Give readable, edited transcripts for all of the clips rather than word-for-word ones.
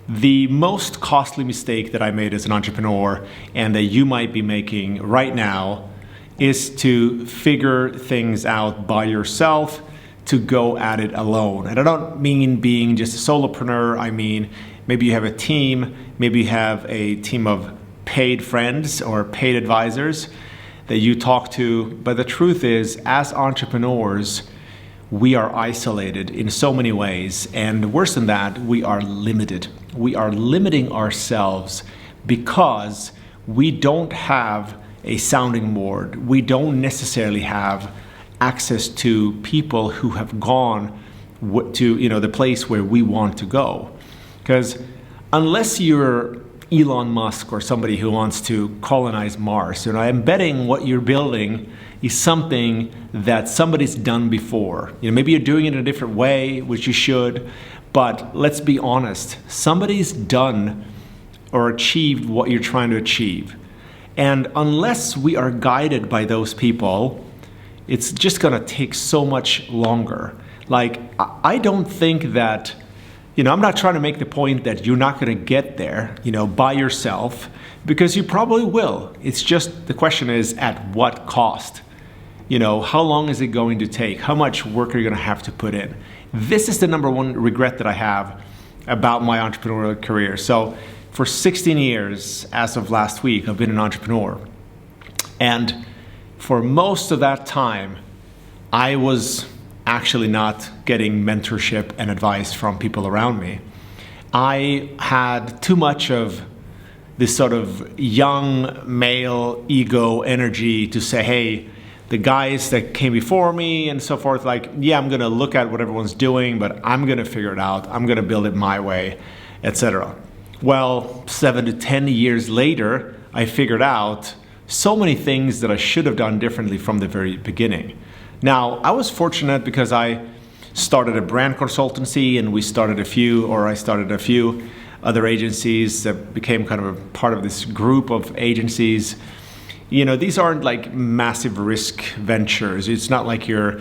The most costly mistake that I made as an entrepreneur, and that you might be making right now, is to figure things out by yourself, to go at it alone. And I don't mean being just a solopreneur. I mean, maybe you have a team, maybe you have a team of paid friends or paid advisors that you talk to. But the truth is, as entrepreneurs, we are isolated in so many ways. And worse than that, we are limited. We are limiting ourselves because we don't have a sounding board. We don't necessarily have access to people who have gone to the place where we want to go. Because unless you're Elon Musk or somebody who wants to colonize Mars, I'm betting what you're building is something that somebody's done before. Maybe you're doing it in a different way, which you should, but let's be honest, somebody's done or achieved what you're trying to achieve. And unless we are guided by those people, it's just gonna take so much longer. Like, I don't think that, I'm not trying to make the point that you're not gonna get there, by yourself, because you probably will. It's just, the question is, at what cost? How long is it going to take? How much work are you gonna have to put in? This is the number one regret that I have about my entrepreneurial career. So for 16 years, as of last week, I've been an entrepreneur. And for most of that time, I was actually not getting mentorship and advice from people around me. I had too much of this sort of young male ego energy to say, hey, the guys that came before me and so forth, I'm gonna look at what everyone's doing, but I'm gonna figure it out. I'm gonna build it my way, etc. Well, 7 to 10 years later, I figured out so many things that I should have done differently from the very beginning. Now, I was fortunate because I started a brand consultancy, and I started a few other agencies that became kind of a part of this group of agencies. These aren't like massive risk ventures. It's not like you're,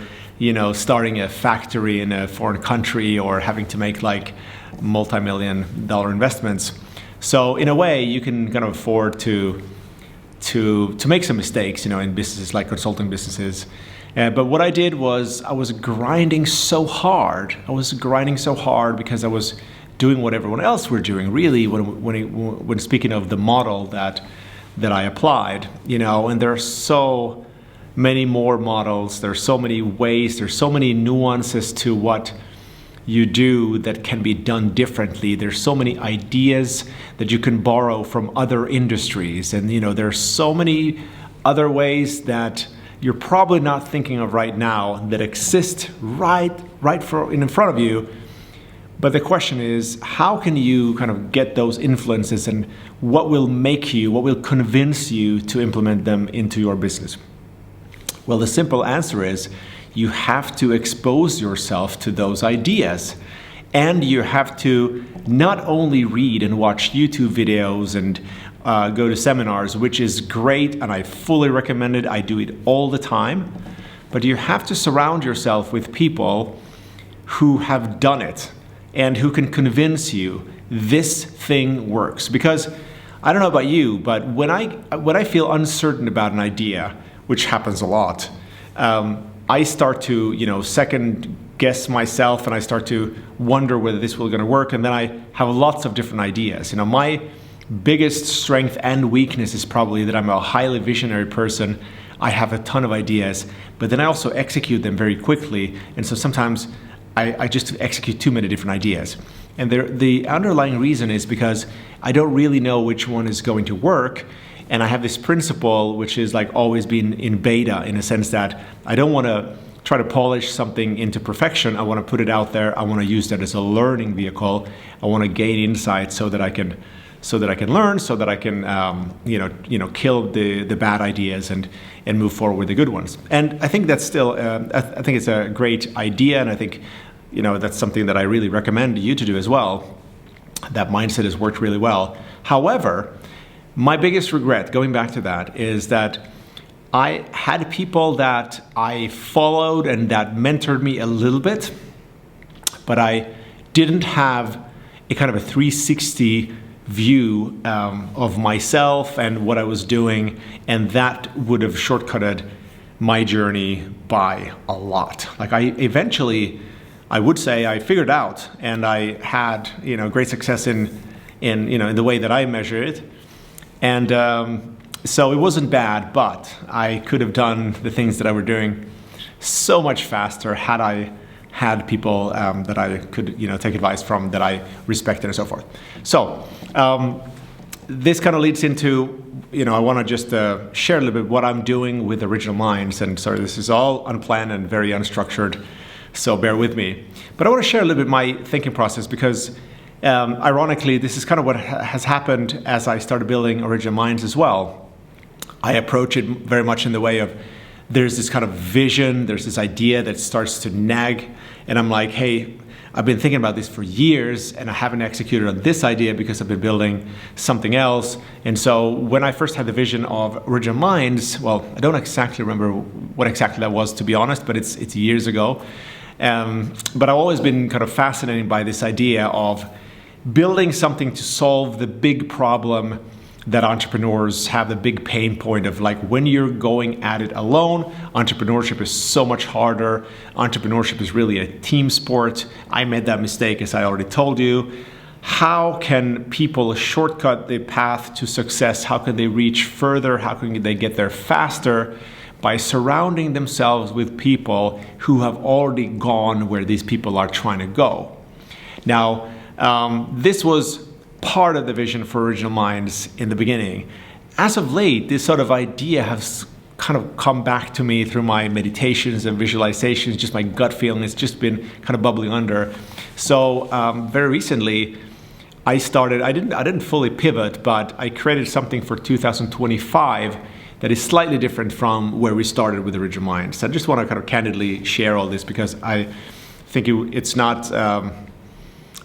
starting a factory in a foreign country or having to make like multi-million-dollar investments. So in a way, you can kind of afford to make some mistakes, in businesses like consulting businesses. But what I did was I was grinding so hard. Because I was doing what everyone else were doing, really, when speaking of the model that I applied, and there are so many more models, there's so many ways, there's so many nuances to what you do that can be done differently. There's so many ideas that you can borrow from other industries, and there's so many other ways that you're probably not thinking of right now that exist right in front of you. But the question is, how can you kind of get those influences, and what will convince you to implement them into your business? Well, the simple answer is you have to expose yourself to those ideas. And you have to not only read and watch YouTube videos and go to seminars, which is great, and I fully recommend it. I do it all the time. But you have to surround yourself with people who have done it and who can convince you this thing works. Because I don't know about you, but when I feel uncertain about an idea, which happens a lot, I start to second guess myself, and I start to wonder whether this will going to work, and then I have lots of different ideas. My biggest strength and weakness is probably that I'm a highly visionary person. I have a ton of ideas, but then I also execute them very quickly, and so sometimes I just execute too many different ideas. And the underlying reason is because I don't really know which one is going to work. And I have this principle, which is like always been in beta, in a sense that I don't want to try to polish something into perfection. I want to put it out there. I want to use that as a learning vehicle. I want to gain insight so that I can learn, so that I can kill the bad ideas and move forward with the good ones. And I think that's still I think it's a great idea, and I think that's something that I really recommend you to do as well. That mindset has worked really well. However, my biggest regret, going back to that, is that I had people that I followed and that mentored me a little bit, but I didn't have a kind of a 360 view of myself and what I was doing, and that would have shortcutted my journey by a lot. Like I would say I figured out, and I had great success in the way that I measure it, and so it wasn't bad, but I could have done the things that I were doing so much faster had I had people that I could take advice from, that I respected, and so forth. So this kind of leads into I want to just share a little bit what I'm doing with Original Minds. And sorry, this is all unplanned and very unstructured, so bear with me. But I want to share a little bit my thinking process, because ironically, this is kind of what has happened as I started building Original Minds as well. I approach it very much in the way of, there's this kind of vision, there's this idea that starts to nag, and I'm like, hey, I've been thinking about this for years and I haven't executed on this idea because I've been building something else. And so when I first had the vision of Original Minds, well, I don't exactly remember what exactly that was, to be honest, but it's years ago. But I've always been kind of fascinated by this idea of building something to solve the big problem that entrepreneurs have, the big pain point of, like, when you're going at it alone, entrepreneurship is so much harder. Entrepreneurship is really a team sport. I made that mistake, as I already told you. How can people shortcut the path to success? How can they reach further? How can they get there faster? By surrounding themselves with people who have already gone where these people are trying to go. Now, this was part of the vision for Original Minds in the beginning. As of late, this sort of idea has kind of come back to me through my meditations and visualizations, just my gut feeling. It's just been kind of bubbling under. So very recently, I didn't fully pivot, but I created something for 2025 that is slightly different from where we started with Original Minds. So I just want to kind of candidly share all this, because I think it's not...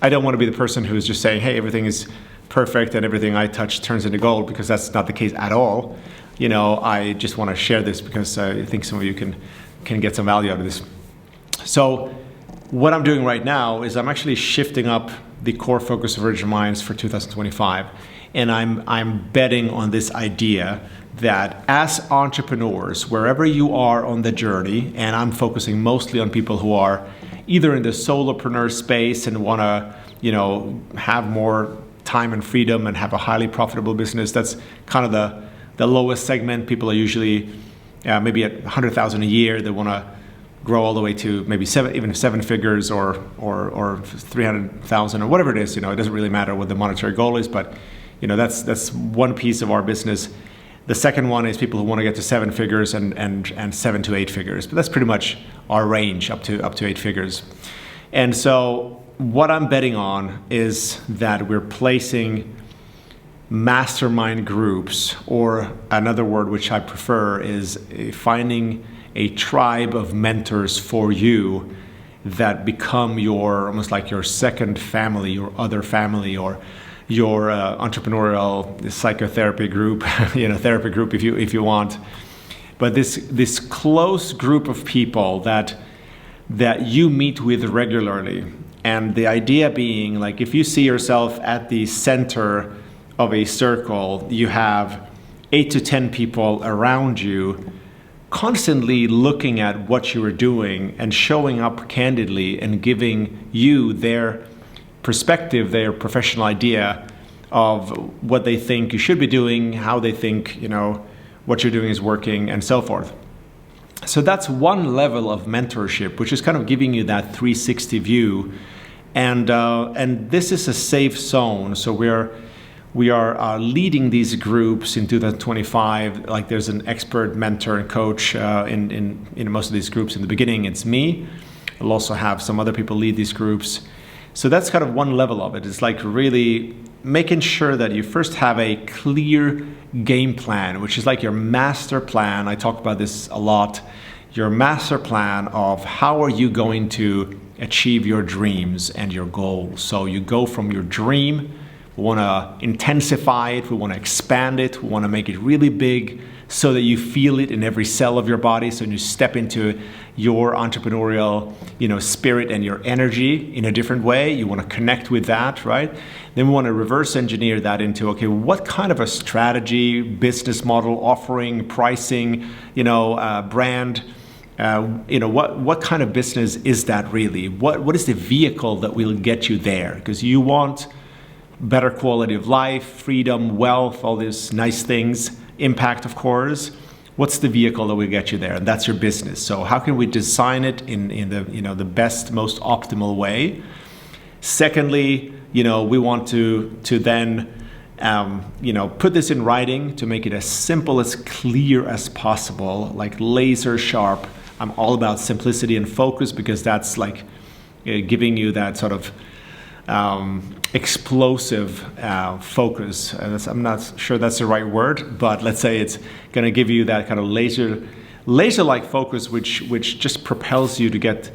I don't want to be the person who is just saying, hey, everything is perfect and everything I touch turns into gold, because that's not the case at all. I just want to share this because I think some of you can get some value out of this. So what I'm doing right now is I'm actually shifting up the core focus of Original Minds for 2025. And I'm betting on this idea that as entrepreneurs, wherever you are on the journey, and I'm focusing mostly on people who are either in the solopreneur space and want to, have more time and freedom and have a highly profitable business. That's kind of the lowest segment. People are usually maybe at 100,000 a year. They want to grow all the way to maybe even seven figures or 300,000 or whatever it is. It doesn't really matter what the monetary goal is, but that's one piece of our business. The second one is people who want to get to seven figures and 7 to 8 figures. But that's pretty much our range, up to 8 figures. And so what I'm betting on is that we're placing mastermind groups, or another word which I prefer is finding a tribe of mentors for you that become almost like your second family, your other family, or your entrepreneurial psychotherapy group, therapy group if you want. But this close group of people that you meet with regularly, and the idea being, like, if you see yourself at the center of a circle, you have 8 to 10 people around you constantly looking at what you are doing and showing up candidly and giving you their perspective, their professional idea of what they think you should be doing, how they think what you're doing is working, and so forth. So that's one level of mentorship, which is kind of giving you that 360 view, and this is a safe zone. So we are leading these groups in 2025. Like, there's an expert mentor and coach in most of these groups. In the beginning, it's me. I'll also have some other people lead these groups. So that's kind of one level of it. It's like really making sure that you first have a clear game plan, which is like your master plan. I talk about this a lot. Your master plan of how are you going to achieve your dreams and your goals. So you go from your dream, We want to intensify it. We want to expand it. We want to make it really big so that you feel it in every cell of your body. So when you step into your entrepreneurial, spirit and your energy in a different way, you want to connect with that, right? Then we want to reverse engineer that into, okay, what kind of a strategy, business model, offering, pricing, brand, what kind of business is that really? What is the vehicle that will get you there? Because you want better quality of life, freedom, wealth, all these nice things, impact, of course. What's the vehicle that will get you there? And that's your business. So how can we design it in the best, most optimal way? Secondly, we want to then put this in writing to make it as simple, as clear as possible, like laser sharp. I'm all about simplicity and focus because that's like giving you that sort of explosive focus. I'm not sure that's the right word, but let's say it's going to give you that kind of laser-like focus, which just propels you to get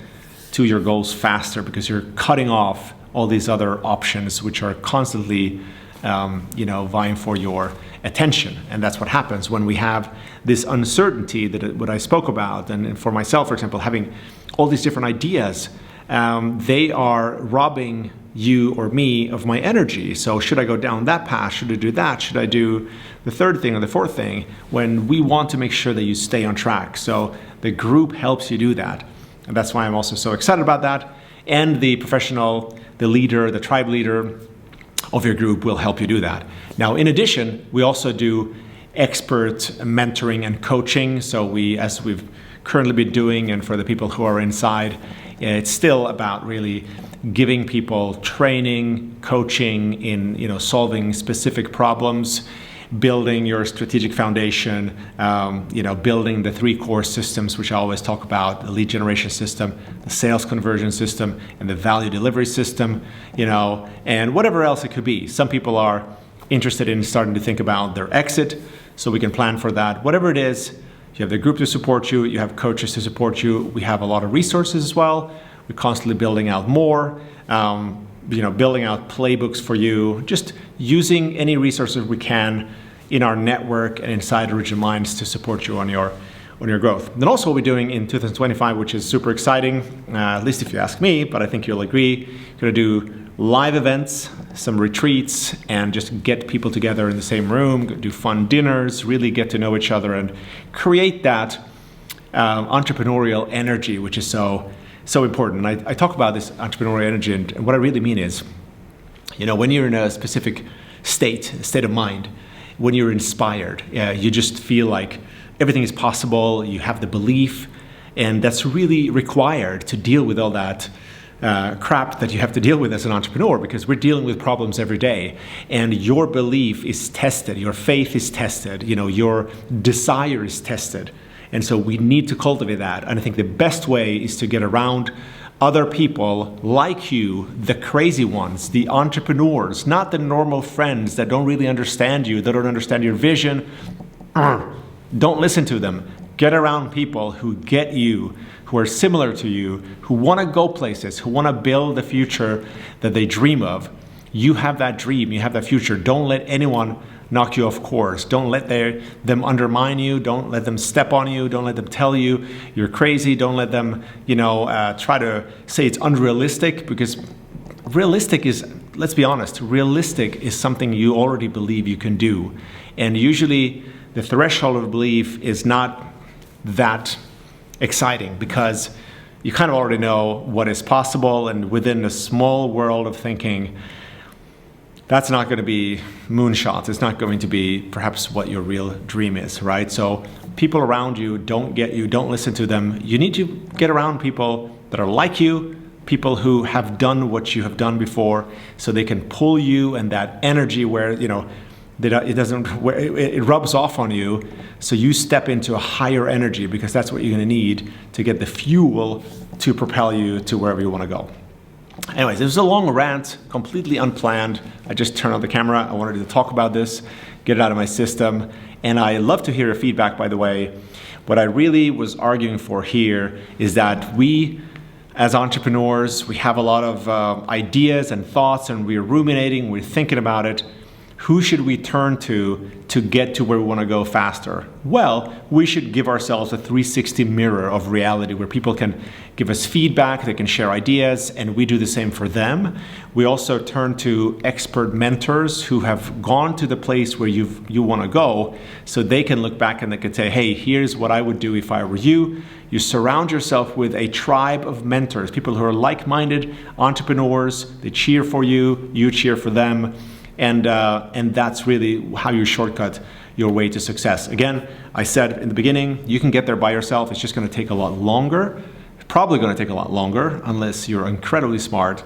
to your goals faster because you're cutting off all these other options which are constantly vying for your attention. And that's what happens when we have this uncertainty that what I spoke about. And for myself, for example, having all these different ideas, they are robbing you or me of my energy. So should I go down that path? Should I do that? Should I do the third thing or the fourth thing? When we want to make sure that you stay on track. So the group helps you do that. And that's why I'm also so excited about that. And the professional, the leader, the tribe leader of your group will help you do that. Now, in addition, we also do expert mentoring and coaching. So as we've currently been doing, and for the people who are inside, it's still about really giving people training, coaching in solving specific problems, building your strategic foundation, building the 3 core systems, which I always talk about: the lead generation system, the sales conversion system, and the value delivery system, and whatever else it could be. Some people are interested in starting to think about their exit, so we can plan for that. Whatever it is, you have the group to support you, you have coaches to support you. We have a lot of resources as well. We're constantly building out more, building out playbooks for you, just using any resources we can in our network and inside Original Minds to support you on your growth. Then also what we're doing in 2025, which is super exciting, at least if you ask me, but I think you'll agree, we're going to do live events, some retreats, and just get people together in the same room, do fun dinners, really get to know each other and create that entrepreneurial energy, which is so important. And I talk about this entrepreneurial energy, and what I really mean is, when you're in a specific state of mind, when you're inspired, you just feel like everything is possible, you have the belief, and that's really required to deal with all that crap that you have to deal with as an entrepreneur, because we're dealing with problems every day, and your belief is tested, your faith is tested, your desire is tested. And so we need to cultivate that. And I think the best way is to get around other people like you, the crazy ones, the entrepreneurs, not the normal friends that don't really understand you, that don't understand your vision. Don't listen to them. Get around people who get you, who are similar to you, who want to go places, who want to build the future that they dream of. You have that dream, you have that future. Don't let anyone knock you off course. Don't let them undermine you. Don't let them step on you. Don't let them tell you you're crazy. Don't let them, try to say it's unrealistic, because realistic is, let's be honest, realistic is something you already believe you can do. And usually the threshold of belief is not that exciting, because you kind of already know what is possible, and within a small world of thinking, that's not going to be moonshots. It's not going to be perhaps what your real dream is, right? So people around you don't get you, don't listen to them. You need to get around people that are like you, people who have done what you have done before, so they can pull you, and that energy where, it rubs off on you, so you step into a higher energy, because that's what you're going to need to get the fuel to propel you to wherever you want to go. Anyways, this was a long rant, completely unplanned. I just turned on the camera. I wanted to talk about this, get it out of my system. And I love to hear your feedback, by the way. What I really was arguing for here is that we As entrepreneurs, we have a lot of ideas and thoughts, and we're ruminating, we're thinking about it. Who should we turn to get to where we want to go faster? Well, we should give ourselves a 360 mirror of reality where people can give us feedback, they can share ideas, and we do the same for them. We also turn to expert mentors who have gone to the place where you want to go, so they can look back and they can say, hey, here's what I would do if I were you. You surround yourself with a tribe of mentors, people who are like-minded entrepreneurs. They cheer for you, you cheer for them. And that's really how you shortcut your way to success. Again, I said in the beginning, you can get there by yourself. It's just going to take a lot longer. It's probably going to take a lot longer unless you're incredibly smart.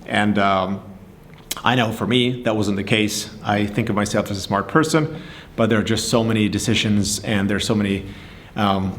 And I know for me, that wasn't the case. I think of myself as a smart person, but there are just so many decisions and there's so many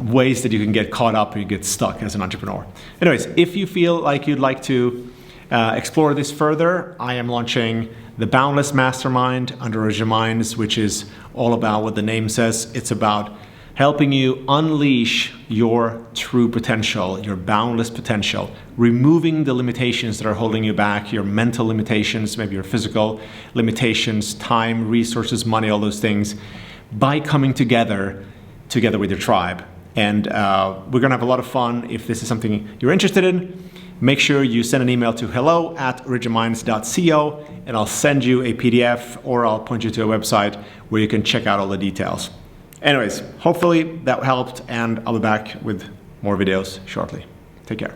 ways that you can get caught up and you get stuck as an entrepreneur. Anyways, if you feel like you'd like to explore this further, I am launching the Boundless Mastermind under Original Minds, which is all about what the name says. It's about helping you unleash your true potential, your boundless potential, removing the limitations that are holding you back, your mental limitations, maybe your physical limitations, time, resources, money, all those things, by coming together with your tribe. And we're gonna have a lot of fun. If this is something you're interested in, make sure you send an email to hello@originalminds.co, and I'll send you a PDF or I'll point you to a website where you can check out all the details. Anyways, hopefully that helped, and I'll be back with more videos shortly. Take care.